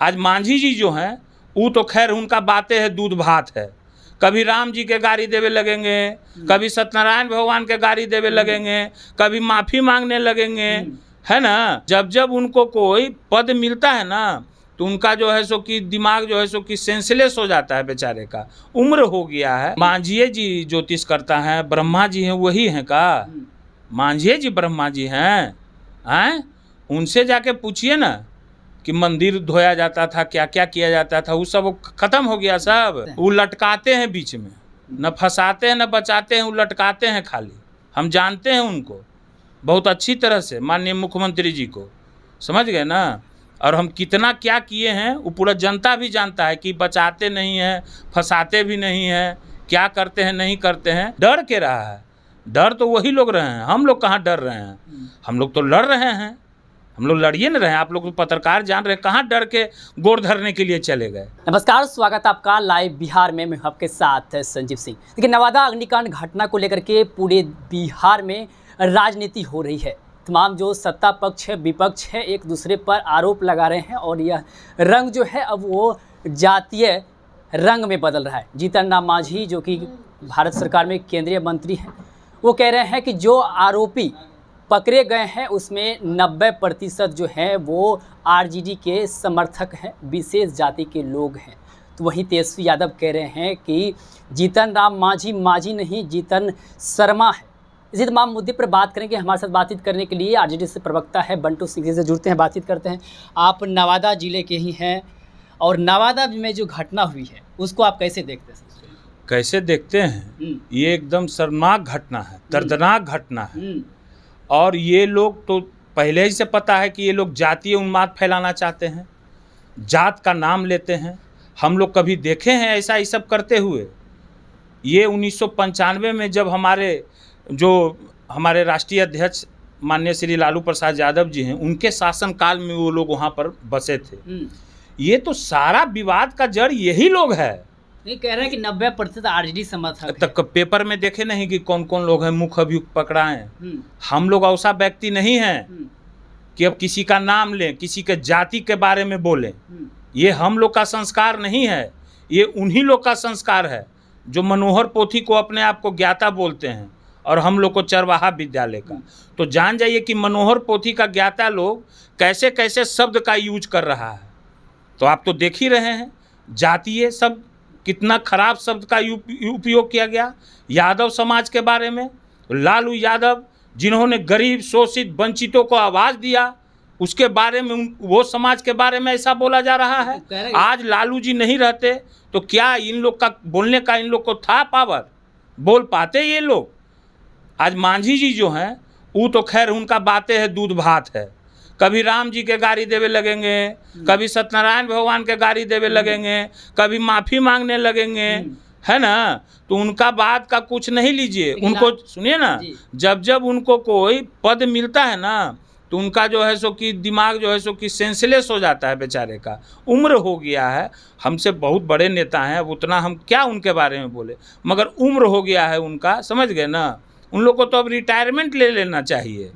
आज मांझी जी जो हैं वो तो खैर उनका बातें है दूध भात है। कभी राम जी के गाड़ी देवे लगेंगे, कभी सत्यनारायण भगवान के गाड़ी देवे लगेंगे, कभी माफ़ी मांगने लगेंगे, है ना। जब जब उनको कोई पद मिलता है ना तो उनका जो है सो कि दिमाग जो है सो कि सेंसलेस हो जाता है बेचारे का। उम्र हो गया है। मांझिए जी ज्योतिष करता है, ब्रह्मा जी हैं वही हैं का? मांझिए जी ब्रह्मा जी हैं? उनसे जाके पूछिए ना कि मंदिर धोया जाता था, क्या क्या किया जाता था, वो सब खत्म हो गया सब। वो लटकाते हैं बीच में, न फंसाते हैं न बचाते हैं, वो लटकाते हैं खाली। हम जानते हैं उनको बहुत अच्छी तरह से, माननीय मुख्यमंत्री जी को, समझ गए ना। और हम कितना क्या किए हैं वो पूरा जनता भी जानता है कि बचाते नहीं हैं, फंसाते भी नहीं हैं, क्या करते हैं नहीं करते हैं। डर के रहा है, डर तो वही लोग रहे हैं, हम लोग कहाँ डर रहे हैं। हम लोग तो लड़ रहे हैं, हम लोग लड़िए न रहे हैं। आप लोग तो पत्रकार जान रहे हैं, कहाँ डर के गोड़ धरने के लिए चले गए। नमस्कार, स्वागत है आपका लाइव बिहार में। मैं आपके साथ संजीव सिंह। देखिए, नवादा अग्निकांड घटना को लेकर के पूरे बिहार में राजनीति हो रही है। तमाम जो सत्ता पक्ष है, विपक्ष है, एक दूसरे पर आरोप लगा रहे हैं और यह रंग जो है अब वो जातीय रंग में बदल रहा है। जीतन राम मांझी जो कि भारत सरकार में केंद्रीय मंत्री हैं, वो कह रहे हैं कि जो आरोपी पकड़े गए हैं उसमें 90% जो हैं वो आरजेडी के समर्थक हैं, विशेष जाति के लोग हैं। तो वहीं तेजस्वी यादव कह रहे हैं कि जीतन राम मांझी मांझी नहीं, जीतन शर्मा है। इसी तमाम मुद्दे पर बात करेंगे। हमारे साथ बातचीत करने के लिए आरजेडी से प्रवक्ता है बंटू सिंह से जुड़ते हैं, बातचीत करते हैं। आप नवादा जिले के ही हैं और नवादा में जो घटना हुई है उसको आप कैसे देखते हैं? कैसे देखते हैं? ये एकदम शर्मनाक घटना है, दर्दनाक घटना है। और ये लोग तो पहले ही से पता है कि ये लोग जातीय उन्माद फैलाना चाहते हैं, जात का नाम लेते हैं। हम लोग कभी देखे हैं ऐसा ये सब करते हुए? ये 1995 में जब हमारे राष्ट्रीय अध्यक्ष माननीय श्री लालू प्रसाद यादव जी हैं, उनके शासनकाल में वो लोग वहाँ पर बसे थे। ये तो सारा विवाद का जड़ यही लोग है। नहीं कह रहे हैं कि 90% आरजेडी समर्थक तक पेपर में देखे नहीं कि कौन कौन लोग हैं मुख्य अभियुक्त पकड़ाए। हम लोग ऐसा व्यक्ति नहीं हैं कि अब किसी का नाम लें, किसी के जाति के बारे में बोलें। ये हम लोग का संस्कार नहीं है, ये उन्हीं लोग का संस्कार है जो मनोहर पोथी को अपने आप को ज्ञाता बोलते हैं और हम लोग को चरवाहा विद्यालय का। तो जान जाइए कि मनोहर पोथी का ज्ञाता लोग कैसे कैसे शब्द का यूज कर रहा है। तो आप तो देख ही रहे हैं, जातीय शब्द कितना खराब शब्द का उपयोग किया गया यादव समाज के बारे में। लालू यादव जिन्होंने गरीब, शोषित, वंचितों को आवाज़ दिया, उसके बारे में, वो समाज के बारे में ऐसा बोला जा रहा है। आज लालू जी नहीं रहते तो क्या इन लोग का बोलने का इन लोग को था पावर? बोल पाते ये लोग? आज मांझी जी जो हैं वो तो खैर उनका बातें है दूध भात है। कभी राम जी के गाड़ी देवे लगेंगे, कभी सत्यनारायण भगवान के गाड़ी देवे लगेंगे, कभी माफ़ी मांगने लगेंगे, है ना। तो उनका बात का कुछ नहीं लीजिए, उनको सुनिए ना। जब जब उनको कोई पद मिलता है ना तो उनका जो है सो कि दिमाग जो है सो कि सेंसलेस हो जाता है बेचारे का। उम्र हो गया है, हमसे बहुत बड़े नेता हैं, उतना हम क्या उनके बारे में बोले, मगर उम्र हो गया है उनका, समझ गए ना। उन लोग को तो अब रिटायरमेंट ले लेना चाहिए,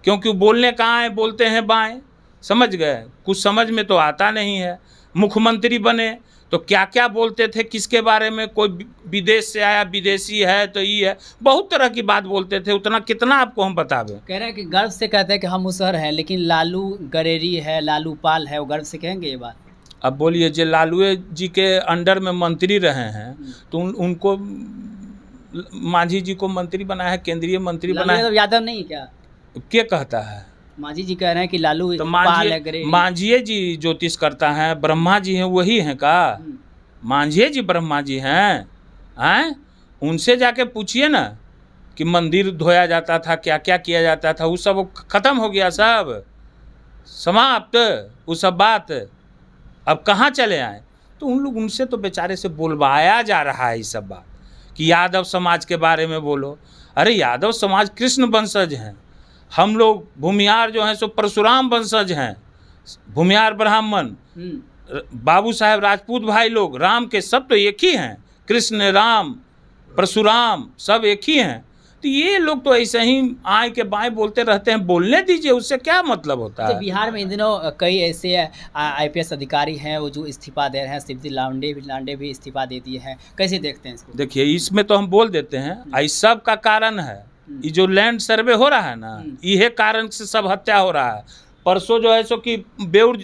क्योंकि बोलने कहाँ है, बोलते हैं बाएं, समझ गए। कुछ समझ में तो आता नहीं है। मुख्यमंत्री बने तो क्या क्या बोलते थे किसके बारे में, कोई विदेश से आया, विदेशी है तो ये है, बहुत तरह की बात बोलते थे। उतना कितना आपको हम बतावें। कह रहे हैं कि गर्व से कहते हैं कि हम मुसहर हैं, लेकिन लालू गरेरी है, लालू पाल है, वो गर्व से कहेंगे ये बात? अब बोलिए, जो लालू जी के अंडर में मंत्री रहे हैं तो उनको मांझी जी को मंत्री बनाया है, केंद्रीय मंत्री बनाया है। यादव नहीं क्या कहता है? मांझी जी कह रहे हैं कि लालू तो मांझिए जी ज्योतिष करता है, ब्रह्मा जी हैं वही हैं का? मांझिए जी ब्रह्मा जी हैं? उनसे जाके पूछिए ना कि मंदिर धोया जाता था, क्या क्या किया जाता था, वो सब खत्म हो गया सब, समाप्त वो सब बात। अब कहाँ चले आए? तो उन लोग, उनसे तो बेचारे से बोलवाया जा रहा है ये सब बात कि यादव समाज के बारे में बोलो। अरे यादव समाज कृष्ण वंशज हैं, हम लोग भूमिहार जो हैं सो परशुराम वंशज हैं, भूमिहार ब्राह्मण, बाबू साहेब राजपूत भाई लोग, राम के सब तो एक ही हैं, कृष्ण राम परशुराम सब एक ही हैं। तो ये लोग तो ऐसे ही आए के बाएं बोलते रहते हैं, बोलने दीजिए, उससे क्या मतलब होता है। बिहार में इन दिनों कई ऐसे IPS अधिकारी हैं वो जो इस्तीफा दे रहे हैं, शिवजी लांडे भी इस्तीफा दे दिए हैं, कैसे देखते हैं इसको? देखिए इसमें तो हम बोल देते हैं, इस सब का कारण है ये जो लैंड सर्वे हो रहा है ना, यही कारण से सब हत्या हो रहा है। परसों जो है सो कि बेउर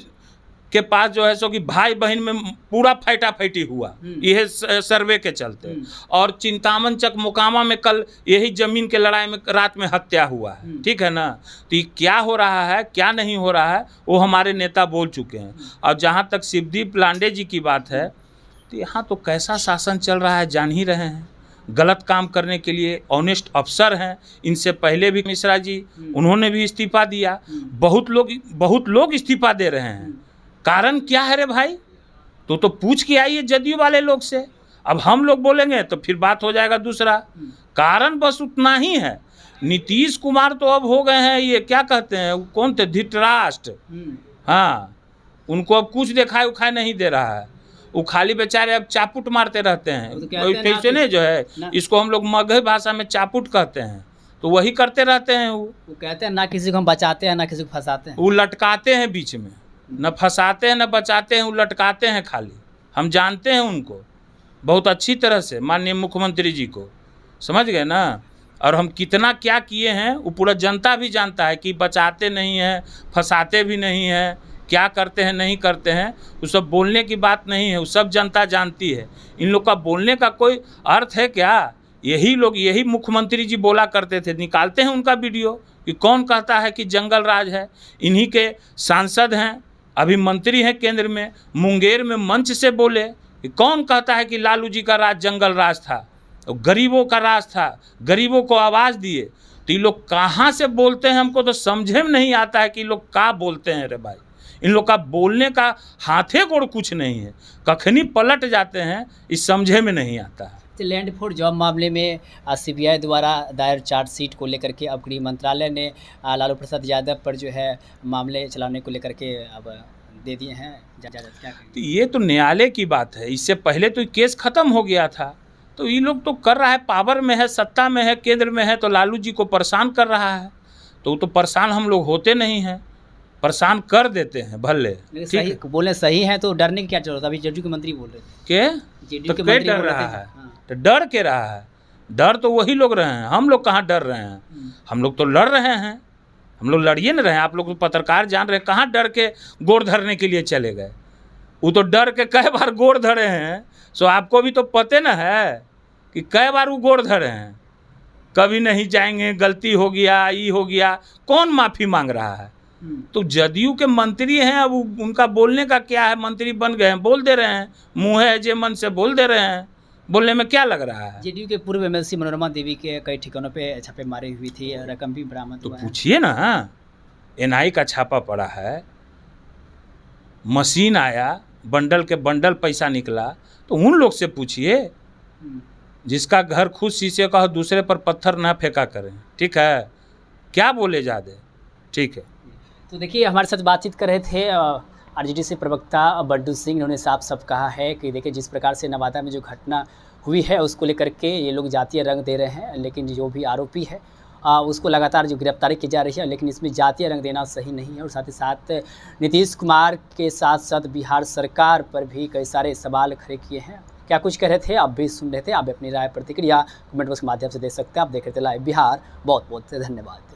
के पास जो है सो कि भाई बहन में पूरा फैटा हुआ, यह सर्वे के चलते। और चिंतामन चक मोकामा में कल यही जमीन के लड़ाई में रात में हत्या हुआ है, ठीक है ना। तो ये क्या हो रहा है क्या नहीं हो रहा है वो हमारे नेता बोल चुके हैं। और जहाँ तक शिवदीप लांडे जी की बात है, तो यहाँ तो कैसा शासन चल रहा है जान ही रहे हैं। गलत काम करने के लिए ऑनेस्ट अफसर हैं, इनसे पहले भी मिश्रा जी उन्होंने भी इस्तीफा दिया, बहुत लोग इस्तीफा दे रहे हैं। कारण क्या है रे भाई? तो पूछ के आइए जदयू वाले लोग से। अब हम लोग बोलेंगे तो फिर बात हो जाएगा दूसरा। कारण बस उतना ही है। नीतीश कुमार तो अब हो गए हैं ये क्या कहते हैं, कौन थे, धृतराष्ट्र। हाँ, उनको अब कुछ दिखाई उखाई नहीं दे रहा है। वो खाली बेचारे अब चापुट मारते रहते हैं। कैसे नहीं जो है, इसको हम लोग मगही भाषा में चापुट कहते हैं, तो वही करते रहते हैं। वो कहते हैं ना किसी को हम बचाते हैं ना किसी को फंसाते हैं, वो लटकाते हैं बीच में, न फंसाते हैं न बचाते हैं, वो लटकाते हैं खाली। हम जानते हैं उनको बहुत अच्छी तरह से, माननीय मुख्यमंत्री जी को, समझ गए ना। और हम कितना क्या किए हैं वो पूरा जनता भी जानता है कि बचाते नहीं हैं, फंसाते भी नहीं हैं, क्या करते हैं नहीं करते हैं, वो सब बोलने की बात नहीं है, वो सब जनता जानती है। इन लोग का बोलने का कोई अर्थ है क्या? यही मुख्यमंत्री जी बोला करते थे, निकालते हैं उनका वीडियो कि कौन कहता है कि जंगल राज है। इन्हीं के सांसद हैं, अभी मंत्री हैं केंद्र में, मुंगेर में मंच से बोले कि कौन कहता है कि लालू जी का राज जंगल राज था, गरीबों का राज था, गरीबों को आवाज़ दिए। तो ये लोग कहाँ से बोलते हैं, हमको तो समझे में नहीं आता है कि लोग क्या बोलते हैं रे भाई। इन लोग का बोलने का हाथे गोड़ कुछ नहीं है, कखनी पलट जाते हैं, इस समझे में नहीं आता है। लैंड फॉर जॉब मामले में CBI द्वारा दायर चार्जशीट को लेकर के अब गृह मंत्रालय ने लालू प्रसाद यादव पर जो है मामले चलाने को लेकर के अब दे दिए हैं। क्या तो ये तो न्यायालय की बात है, इससे पहले तो केस ख़त्म हो गया था। तो ये लोग तो कर रहा है, पावर में है, सत्ता में है, केंद्र में है, तो लालू जी को परेशान कर रहा है। तो परेशान हम लोग होते नहीं हैं, परेशान कर देते हैं भले। सही बोले सही है तो डरने की क्या जरूरत है? अभी जदयू के मंत्री बोल रहे थे तो क्या डर रहा है? तो डर के रहा है, डर तो वही लोग रहे हैं, हम लोग कहाँ डर रहे हैं। हम लोग तो लड़ रहे हैं, हम लोग लड़िए न रहे हैं। आप लोग तो पत्रकार जान रहे हैं, कहाँ डर के गोड़ धरने के लिए चले गए। वो तो डर के कई बार गोड़ धरे हैं, सो आपको भी तो पते न है कि कई बार वो गोड़ धरे हैं। कभी नहीं जाएंगे, गलती हो गया, ये हो गया, कौन माफ़ी मांग रहा है? तो जदयू के मंत्री हैं, अब उनका बोलने का क्या है, मंत्री बन गए हैं, बोल दे रहे हैं, मुँह है जे मन से बोल दे रहे हैं, बोलने में क्या लग रहा है। जदयू के पूर्व MLC मनोरमा देवी के कई ठिकानों पे छापे मारी हुई थी, रकम भी बरामद हुआ है। तो पूछिए ना, NI का छापा पड़ा है, मशीन आया, बंडल के बंडल पैसा निकला, तो उन लोग से पूछिए जिसका घर खुद शीशे का हो, दूसरे पर पत्थर ना फेंका करें, ठीक है? क्या बोले ज़्यादा, ठीक है। तो देखिए हमारे साथ बातचीत कर रहे थे RJD से प्रवक्ता बड्डू सिंह। इन्होंने साफ कहा है कि देखिए जिस प्रकार से नवादा में जो घटना हुई है उसको लेकर के ये लोग जातीय रंग दे रहे हैं, लेकिन जो भी आरोपी है उसको लगातार जो गिरफ्तारी की जा रही है, लेकिन इसमें जातीय रंग देना सही नहीं है। और साथ ही साथ नीतीश कुमार के साथ साथ बिहार सरकार पर भी कई सारे सवाल खड़े किए हैं। क्या कुछ कह रहे थे आप भी सुन रहे थे, आप अपनी राय प्रतिक्रिया कमेंट बॉक्स के माध्यम से दे सकते हैं। आप देख रहे थे लाइव बिहार, बहुत बहुत धन्यवाद।